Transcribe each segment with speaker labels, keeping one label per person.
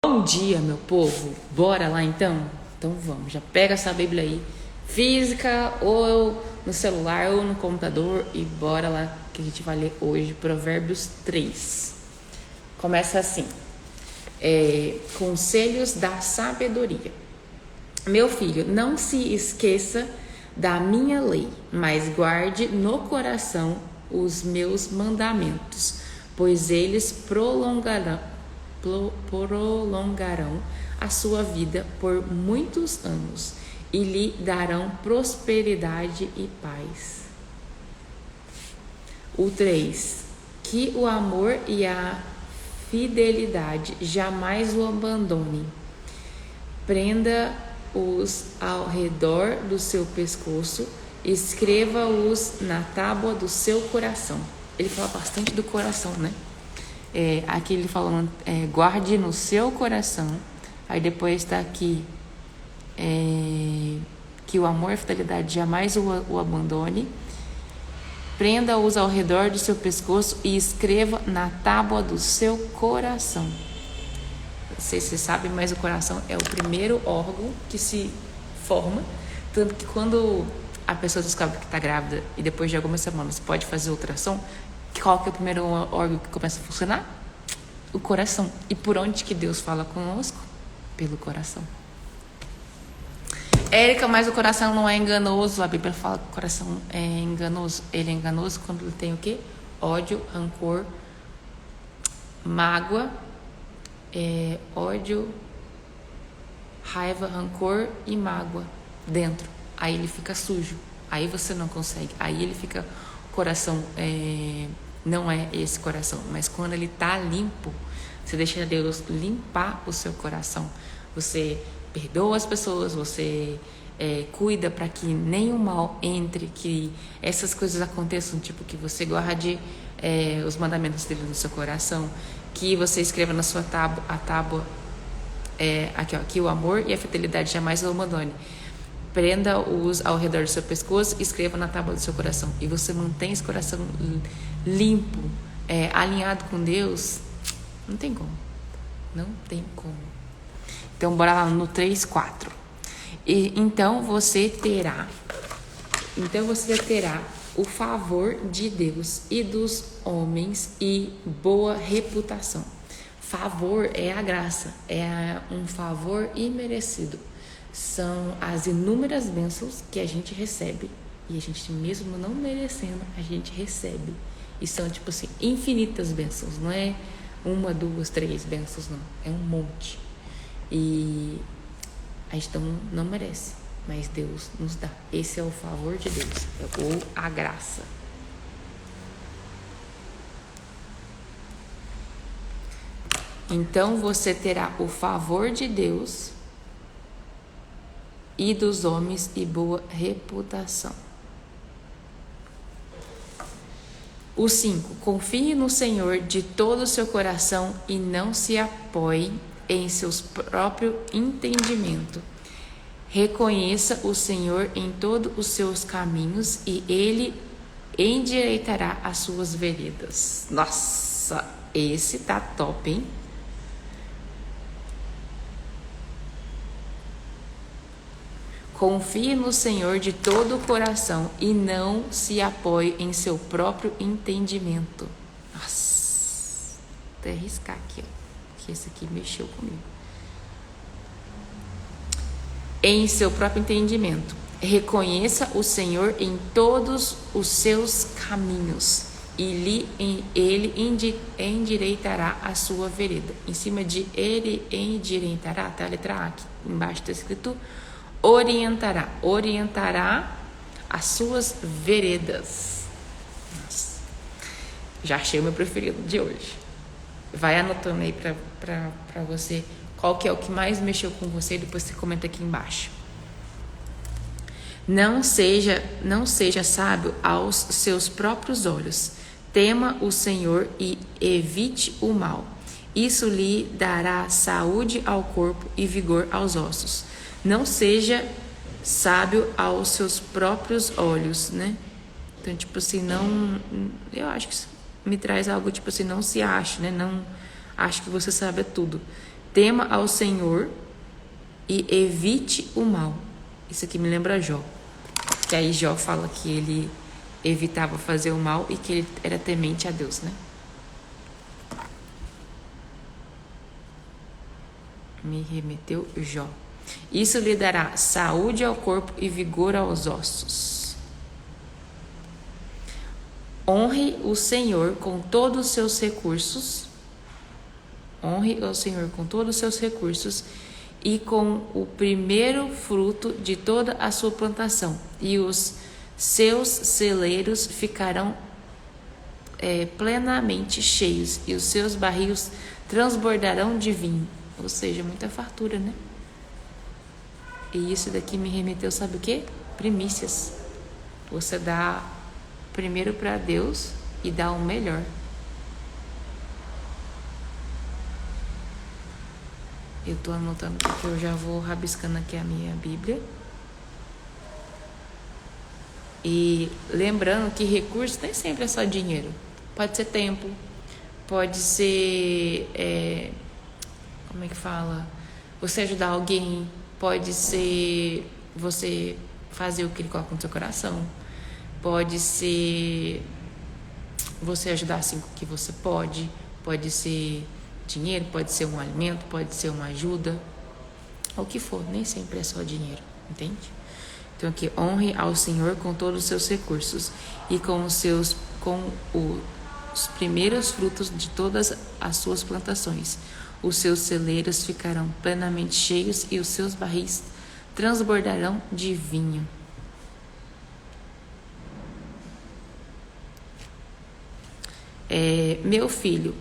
Speaker 1: Bom dia, meu povo. Bora lá então? Então vamos, já pega essa Bíblia aí, física ou no celular ou no computador, e bora lá que a gente vai ler hoje Provérbios 3. Começa assim: Conselhos da sabedoria. Meu filho, não se esqueça da minha lei, mas guarde no coração os meus mandamentos, pois eles prolongarão a sua vida por muitos anos e lhe darão prosperidade e paz. O 3. Que o amor e a fidelidade jamais o abandone. Prenda-os ao redor do seu pescoço, escreva-os na tábua do seu coração. Ele fala bastante do coração, né? Aqui ele falando, guarde no seu coração. Aí depois está aqui, que o amor e a fidelidade jamais o abandone. Prenda-os ao redor do seu pescoço e escreva na tábua do seu coração. Não sei se você sabe, mas o coração é o primeiro órgão que se forma. Tanto que quando a pessoa descobre que está grávida e depois de algumas semanas pode fazer ultrassom, qual que é o primeiro órgão que começa a funcionar? O coração. E por onde que Deus fala conosco? Pelo coração. Érica, mas o coração não é enganoso. A Bíblia fala que o coração é enganoso. Ele é enganoso quando ele tem o quê? Ódio, rancor, mágoa, ódio, raiva, rancor e mágoa dentro. Aí ele fica sujo. Aí você não consegue. Aí ele fica... Coração não é esse coração, mas quando ele está limpo, você deixa Deus limpar o seu coração. Você perdoa as pessoas, você cuida para que nenhum mal entre, que essas coisas aconteçam, tipo que você guarde os mandamentos dele no seu coração, que você escreva na sua tábua, aqui, ó, que o amor e a fidelidade jamais o abandone. Prenda-os ao redor do seu pescoço e escreva na tábua do seu coração. E você mantém esse coração limpo, alinhado com Deus. Não tem como. Não tem como. Então, bora lá no 3, 4. Então você terá o favor de Deus e dos homens e boa reputação. Favor é a graça, é um favor imerecido. São as inúmeras bênçãos que a gente recebe. E a gente, mesmo não merecendo, a gente recebe. E são, tipo assim, infinitas bênçãos. Não é 1, 2, 3 bênçãos, não. É um monte. E a gente não merece. Mas Deus nos dá. Esse é o favor de Deus. Ou a graça. Então você terá o favor de Deus e dos homens e boa reputação. O 5. Confie no Senhor de todo o seu coração e não se apoie em seus próprio entendimento. Reconheça o Senhor em todos os seus caminhos e Ele endireitará as suas veredas. Nossa, esse tá top, hein? Confie no Senhor de todo o coração e não se apoie em seu próprio entendimento. Nossa, vou até arriscar aqui, ó, que esse aqui mexeu comigo. Em seu próprio entendimento. Reconheça o Senhor em todos os seus caminhos e Ele endireitará a sua vereda. Em cima de Ele endireitará, tá a letra A aqui. Embaixo está escrito orientará as suas veredas. Nossa. Já achei o meu preferido de hoje. Vai anotando aí pra você qual que é o que mais mexeu com você, depois você comenta aqui embaixo. Não seja sábio aos seus próprios olhos. Tema o Senhor e evite o mal. Isso lhe dará saúde ao corpo e vigor aos ossos. Não seja sábio aos seus próprios olhos, né? Então, tipo assim, eu acho que isso me traz algo, tipo assim, não se ache, né? Não acho que você sabe tudo. Tema ao Senhor e evite o mal. Isso aqui me lembra Jó. Que aí Jó fala que ele evitava fazer o mal e que ele era temente a Deus, né? Me remeteu Jó. Isso lhe dará saúde ao corpo e vigor aos ossos. Honre o Senhor com todos os seus recursos. Honre o Senhor com todos os seus recursos e com o primeiro fruto de toda a sua plantação. E os seus celeiros ficarão plenamente cheios e os seus barris transbordarão de vinho. Ou seja, muita fartura, né? E isso daqui me remeteu, sabe o quê? Primícias. Você dá primeiro para Deus e dá o melhor. Eu tô anotando porque eu já vou rabiscando aqui a minha Bíblia. E lembrando que recurso nem sempre é só dinheiro. Pode ser tempo, pode ser... como é que fala? Você ajudar alguém, pode ser você fazer o que ele coloca no seu coração, pode ser você ajudar assim com o que você pode ser dinheiro, pode ser um alimento, pode ser uma ajuda, o que for, nem sempre é só dinheiro, entende? Então aqui, honre ao Senhor com todos os seus recursos e com os primeiros frutos de todas as suas plantações. Os seus celeiros ficarão plenamente cheios e os seus barris transbordarão de vinho. Meu filho,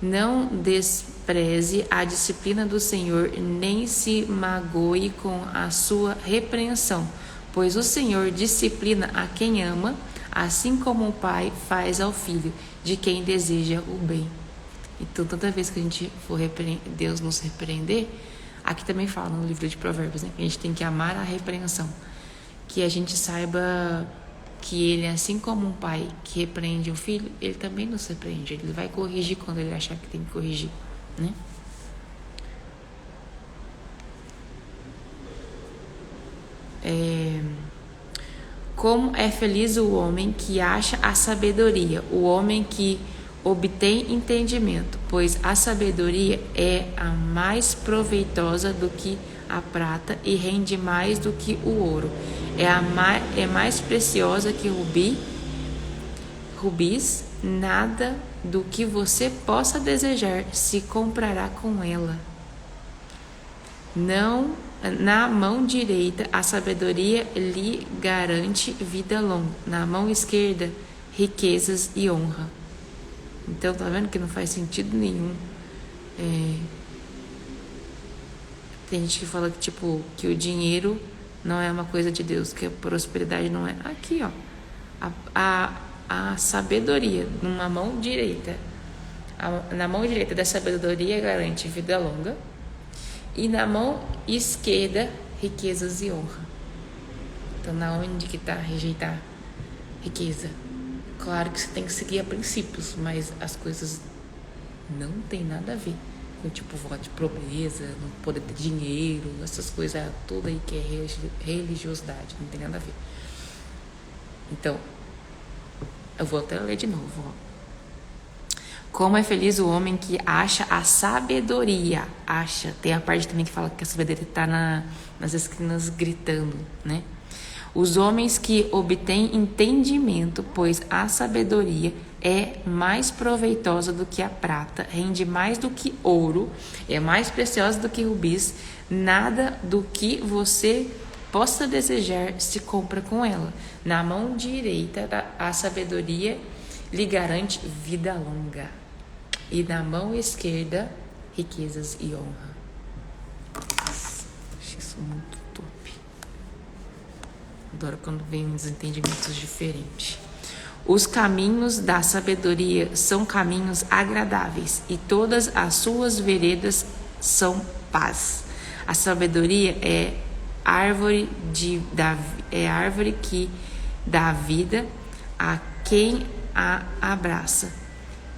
Speaker 1: não despreze a disciplina do Senhor, nem se magoe com a sua repreensão, pois o Senhor disciplina a quem ama, assim como o pai faz ao filho, de quem deseja o bem. Então, toda vez que a gente for Deus nos repreender, aqui também fala no livro de Provérbios, né? Que a gente tem que amar a repreensão. Que a gente saiba que ele, assim como um pai que repreende um filho, ele também nos repreende. Ele vai corrigir quando ele achar que tem que corrigir, né? Como é feliz o homem que acha a sabedoria, o homem que obtém entendimento, pois a sabedoria é a mais proveitosa do que a prata e rende mais do que o ouro. É mais preciosa que rubis, nada do que você possa desejar se comprará com ela. Não, na mão direita a sabedoria lhe garante vida longa, na mão esquerda riquezas e honra. Então, tá vendo que não faz sentido nenhum. Tem gente que fala que, tipo, que o dinheiro não é uma coisa de Deus, que a prosperidade não é. Aqui, ó. A sabedoria numa mão direita. Na mão direita da sabedoria garante vida longa. E na mão esquerda, riquezas e honra. Então, na onde que tá rejeitar riqueza? Claro que você tem que seguir a princípios, mas as coisas não tem nada a ver com, tipo, voto de pobreza, não poder ter dinheiro, essas coisas tudo aí que é religiosidade, não tem nada a ver. Então, eu vou até ler de novo, ó. Como é feliz o homem que acha a sabedoria. Acha, tem a parte também que fala que a sabedoria está nas esquinas gritando, né? Os homens que obtêm entendimento, pois a sabedoria é mais proveitosa do que a prata, rende mais do que ouro, é mais preciosa do que rubis, nada do que você possa desejar se compra com ela. Na mão direita a sabedoria lhe garante vida longa, e na mão esquerda riquezas e honra. Nossa, acho isso muito top. Adoro quando vem uns entendimentos diferentes. Os caminhos da sabedoria são caminhos agradáveis, e todas as suas veredas são paz. A sabedoria é árvore que dá vida a quem a abraça.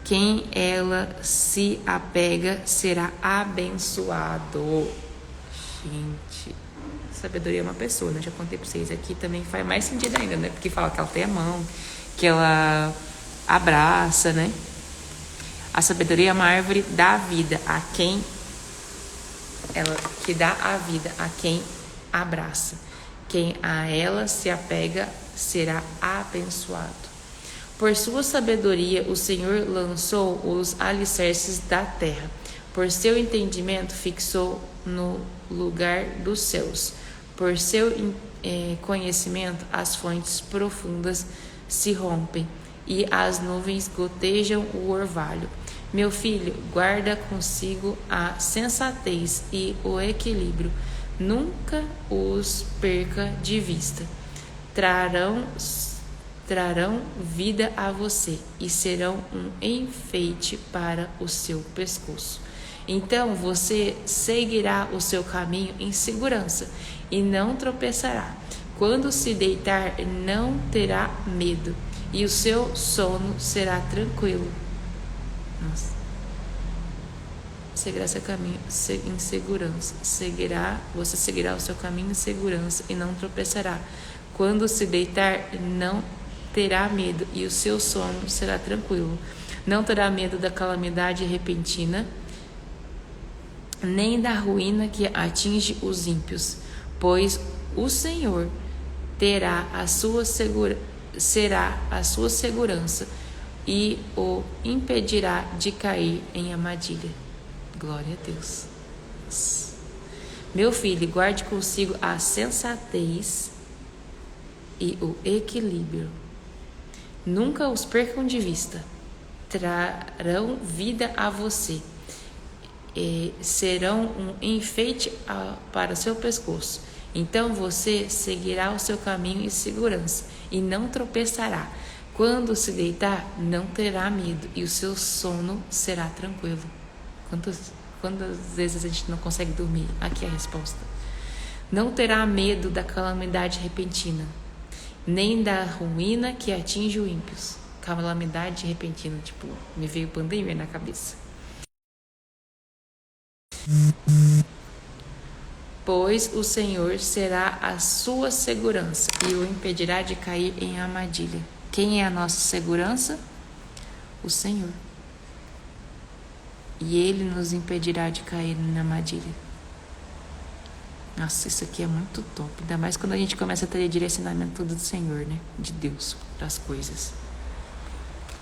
Speaker 1: quem ela se apega será abençoado. Gente, sabedoria é uma pessoa, né? Já contei pra vocês aqui, também faz mais sentido ainda, né? Porque fala que ela tem a mão, que ela abraça, né? A sabedoria é uma árvore da vida a quem ela que dá a vida a quem abraça. Quem a ela se apega será abençoado. Por sua sabedoria o Senhor lançou os alicerces da terra. Por seu entendimento fixou no lugar dos céus. Por seu conhecimento as fontes profundas se rompem e as nuvens gotejam o orvalho. Meu filho, guarda consigo a sensatez e o equilíbrio. Nunca os perca de vista. Trarão vida a você e serão um enfeite para o seu pescoço. Então você seguirá o seu caminho em segurança e não tropeçará. Quando se deitar, não terá medo e o seu sono será tranquilo. Nossa. Seguirá seu caminho em segurança. Você seguirá o seu caminho em segurança e não tropeçará. Quando se deitar, não terá medo e o seu sono será tranquilo. Não terá medo da calamidade repentina, nem da ruína que atinge os ímpios, pois o Senhor será a sua segurança e o impedirá de cair em armadilha. Glória a Deus. Meu filho, guarde consigo a sensatez e o equilíbrio. Nunca os percam de vista. Trarão vida a você. E serão um enfeite para o seu pescoço. Então você seguirá o seu caminho em segurança e não tropeçará. Quando se deitar, não terá medo e o seu sono será tranquilo. Quantas vezes a gente não consegue dormir? Aqui é a resposta. Não terá medo da calamidade repentina, nem da ruína que atinge os ímpios. Calamidade repentina, tipo, me veio pandemia na cabeça. Pois o Senhor será a sua segurança e o impedirá de cair em armadilha. Quem é a nossa segurança? O Senhor. E Ele nos impedirá de cair na armadilha. Nossa, isso aqui é muito top. Ainda mais quando a gente começa a ter direcionamento do Senhor, né? De Deus, para as coisas.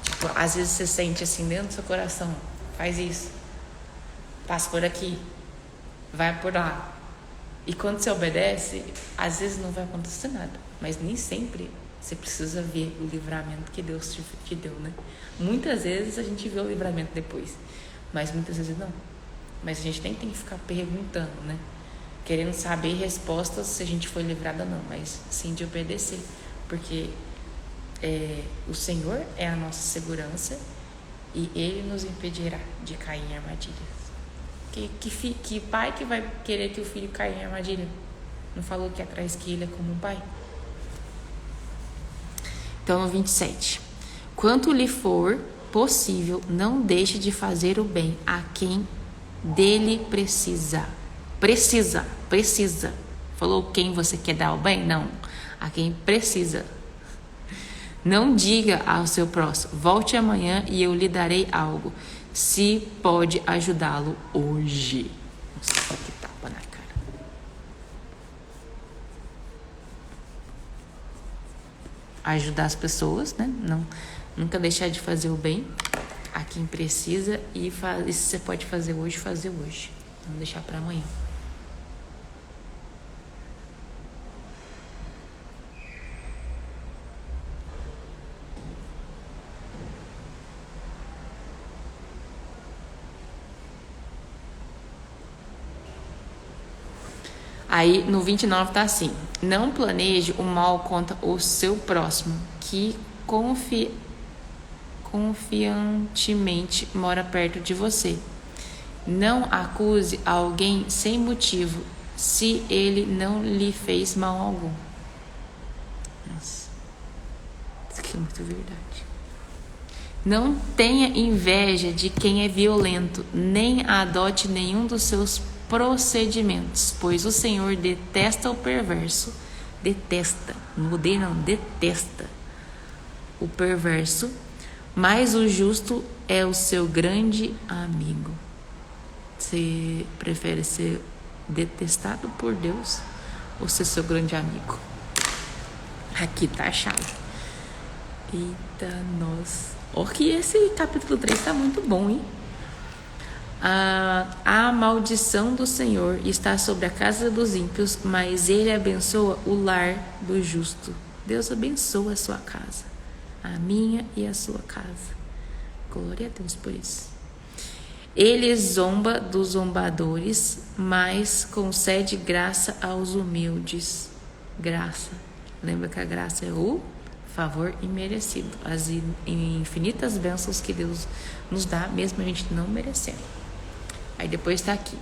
Speaker 1: Tipo, às vezes você sente assim dentro do seu coração. Faz isso. Passa por aqui. Vai por lá. E quando você obedece, às vezes não vai acontecer nada. Mas nem sempre você precisa ver o livramento que Deus te deu, né? Muitas vezes a gente vê o livramento depois. Mas muitas vezes não. Mas a gente nem tem que ficar perguntando, né? Querendo saber respostas se a gente foi livrado ou não. Mas sim de obedecer. Porque o Senhor é a nossa segurança e Ele nos impedirá de cair em armadilhas. Que pai que vai querer que o filho caia em armadilha? Não falou que atrás que ele é como um pai? Então, no 27. Quanto lhe for possível, não deixe de fazer o bem a quem dele precisa. Precisa. Falou quem você quer dar o bem? Não. A quem precisa. Não diga ao seu próximo, volte amanhã e eu lhe darei algo. Se pode ajudá-lo hoje. Nossa, que tapa na cara. Ajudar as pessoas, né? Nunca deixar de fazer o bem a quem precisa e se você pode fazer hoje. Não deixar para amanhã. Aí no 29 tá assim: não planeje o mal contra o seu próximo, que confiantemente mora perto de você. Não acuse alguém sem motivo, se ele não lhe fez mal algum. Nossa, isso aqui é muito verdade. Não tenha inveja de quem é violento, nem adote nenhum dos seus procedimentos, pois o Senhor detesta o perverso, detesta, não mudei não, detesta o perverso, mas o justo é o seu grande amigo. Você prefere ser detestado por Deus ou ser seu grande amigo? Aqui tá a chave. Eita, nossa. Olha que esse capítulo 3 tá muito bom, hein? A maldição do Senhor está sobre a casa dos ímpios, mas Ele abençoa o lar do justo. Deus abençoa a sua casa, a minha e a sua casa. Glória a Deus por isso. Ele zomba dos zombadores, mas concede graça aos humildes. Graça. Lembra que a graça é o favor imerecido. As infinitas bênçãos que Deus nos dá, mesmo a gente não merecendo. Aí depois está aqui.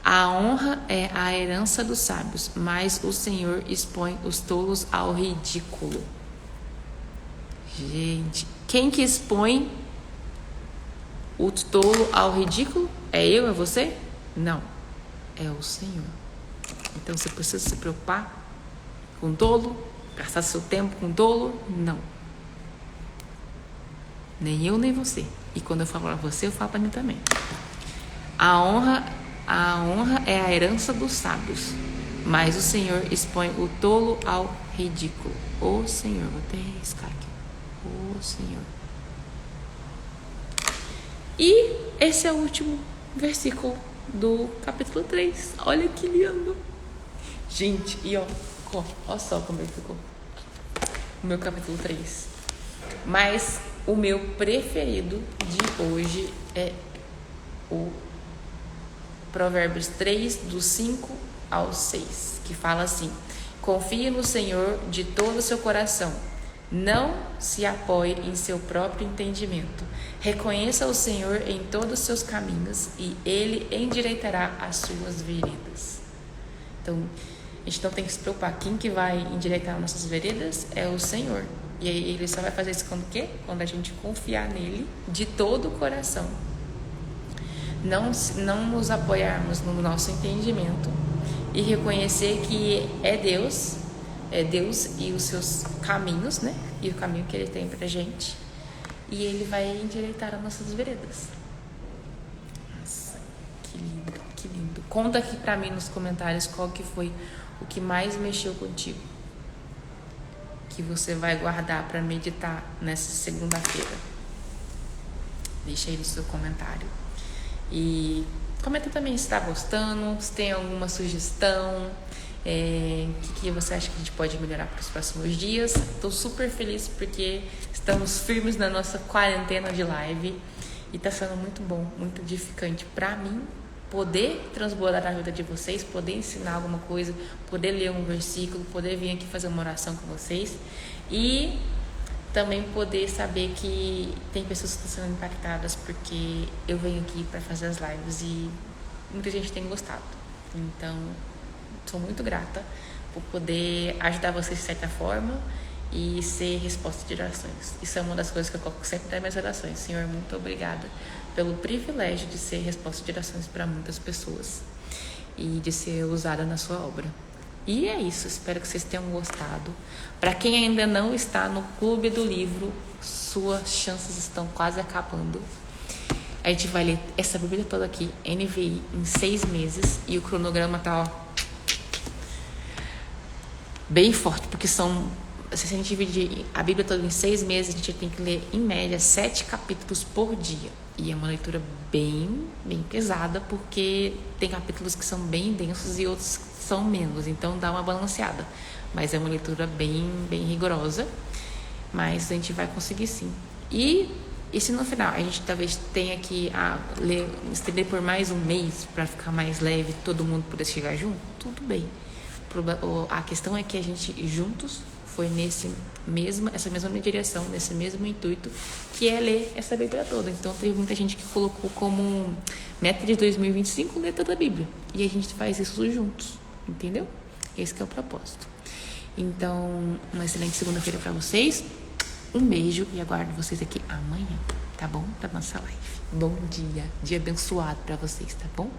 Speaker 1: A honra é a herança dos sábios, mas o Senhor expõe os tolos ao ridículo. Gente, quem que expõe o tolo ao ridículo? É eu? É você? Não, é o Senhor. Então você precisa se preocupar com tolo? Gastar seu tempo com tolo? Não. Nem eu, nem você. E quando eu falo para você, eu falo para mim também. A honra é a herança dos sábios, mas o Senhor expõe o tolo ao ridículo. O Senhor, vou até riscar aqui. O Senhor. E esse é o último versículo do capítulo 3. Olha que lindo. Gente, e ó só como ele ficou. O meu capítulo 3. Mas o meu preferido de hoje é o Provérbios 3, do 5 ao 6, que fala assim: confie no Senhor de todo o seu coração, não se apoie em seu próprio entendimento. Reconheça o Senhor em todos os seus caminhos e Ele endireitará as suas veredas. Então, a gente não tem que se preocupar. Quem que vai endireitar nossas veredas é o Senhor. E aí Ele só vai fazer isso quando o quê? Quando a gente confiar nele de todo o coração. Não nos apoiarmos no nosso entendimento e reconhecer que é Deus e os seus caminhos, né? E o caminho que Ele tem pra gente. E Ele vai endireitar as nossas veredas. Nossa, que lindo, que lindo. Conta aqui pra mim nos comentários qual que foi o que mais mexeu contigo, que você vai guardar pra meditar nessa segunda-feira. Deixa aí no seu comentário. E comenta também se está gostando, se tem alguma sugestão, o que você acha que a gente pode melhorar para os próximos dias. Estou super feliz porque estamos firmes na nossa quarentena de live e está sendo muito bom, muito edificante para mim poder transbordar na vida de vocês, poder ensinar alguma coisa, poder ler um versículo, poder vir aqui fazer uma oração com vocês e também poder saber que tem pessoas que estão sendo impactadas porque eu venho aqui para fazer as lives e muita gente tem gostado. Então, sou muito grata por poder ajudar vocês de certa forma e ser resposta de orações. Isso é uma das coisas que eu coloco sempre nas minhas orações. Senhor, muito obrigada pelo privilégio de ser resposta de orações para muitas pessoas e de ser usada na sua obra. E é isso, espero que vocês tenham gostado. Para quem ainda não está no Clube do Livro, suas chances estão quase acabando. A gente vai ler essa Bíblia toda aqui, NVI, em 6 meses. E o cronograma tá bem forte, porque se a gente dividir a Bíblia toda em 6 meses, a gente tem que ler, em média, 7 capítulos por dia. E é uma leitura bem pesada, porque tem capítulos que são bem densos e outros são menos, então dá uma balanceada. Mas é uma leitura bem rigorosa, mas a gente vai conseguir sim. E se no final a gente talvez tenha que estender por mais um mês para ficar mais leve, todo mundo poder chegar junto, tudo bem. A questão é que a gente juntos foi essa mesma direção, nesse mesmo intuito, que é ler essa Bíblia toda. Então teve muita gente que colocou como meta de 2025 ler toda a Bíblia. E a gente faz isso juntos, entendeu? Esse que é o propósito. Então, uma excelente segunda-feira para vocês. Um beijo e aguardo vocês aqui amanhã, tá bom? Da nossa live. Bom dia, dia abençoado pra vocês, tá bom?